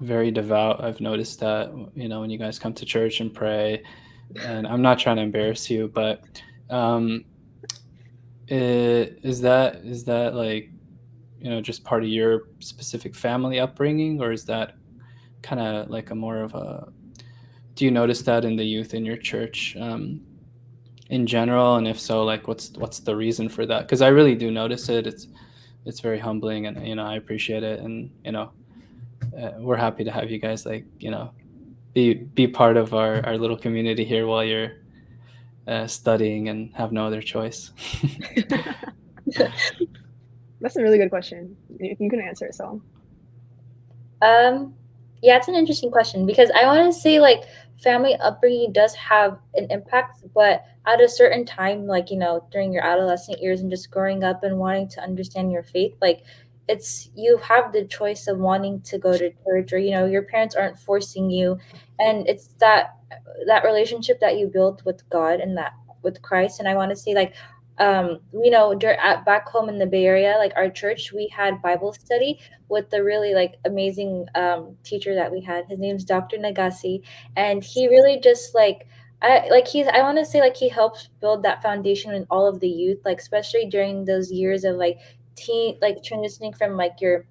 very devout. I've noticed that, when you guys come to church and pray, and I'm not trying to embarrass you, but um, is that like, just part of your specific family upbringing, or is that kind of like a more of a, do you notice that in the youth in your church in general? And if so, like what's the reason for that? Because I really do notice it. It's very humbling, and I appreciate it, and we're happy to have you guys, like, be part of our little community here while you're studying and have no other choice. That's a really good question. You can answer it, so. Um, yeah, it's an interesting question because I want to say like family upbringing does have an impact, but at a certain time, like during your adolescent years and just growing up and wanting to understand your faith, like it's you have the choice of wanting to go to church, or your parents aren't forcing you, and it's that relationship that you build with God and that with Christ. And I want to say like at back home in the Bay Area, like our church, we had Bible study with the really like amazing teacher that we had. His name's Dr. Nagasi, and he really just like I want to say like he helps build that foundation in all of the youth, like especially during those years of like teen, like transitioning from like your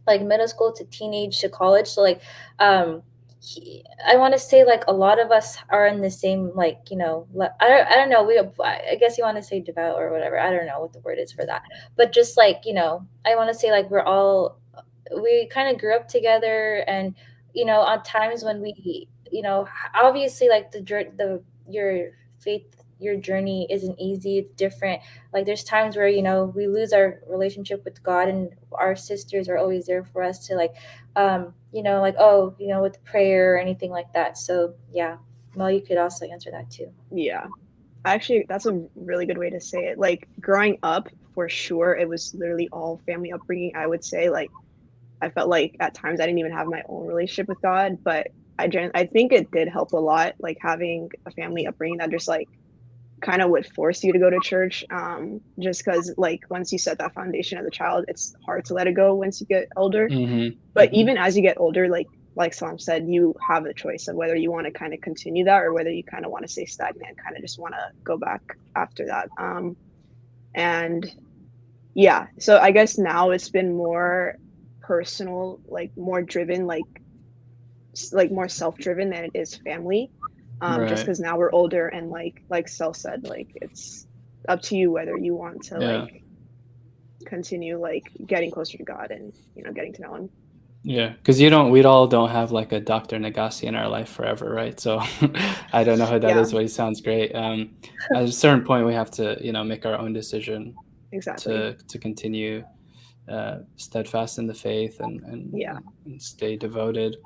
like middle school to teenage to college. So like I want to say like a lot of us are in the same like I don't know, I guess you want to say devout or whatever, I don't know what the word is for that, but just like I want to say like we kind of grew up together. And on times when we obviously like the your faith, your journey isn't easy, it's different. Like there's times where we lose our relationship with God, and our sisters are always there for us to like like, oh, with prayer or anything like that. So yeah, Mel, you could also answer that too. Yeah. Actually, that's a really good way to say it. Like growing up, for sure, it was literally all family upbringing. I would say like I felt like at times I didn't even have my own relationship with God, but I think it did help a lot, like having a family upbringing that just like kind of would force you to go to church. Just because like once you set that foundation as a child, it's hard to let it go once you get older. Hmm. But Hmm. even as you get older, like Salam said, you have the choice of whether you want to kind of continue that or whether you kind of want to stay stagnant and kind of just want to go back after that. And yeah, so I guess now it's been more personal, like more driven, like more self-driven than it is family. Just Right. because now we're older and like Sel said, like it's up to you whether you want to Yeah. like continue like getting closer to God and getting to know him. Yeah, because we all don't have like a Dr. Nagasi in our life forever, right? So I don't know who that Yeah, is, but he sounds great. At a certain point, we have to, make our own decision exactly. to continue steadfast in the faith, and Yeah. and stay devoted.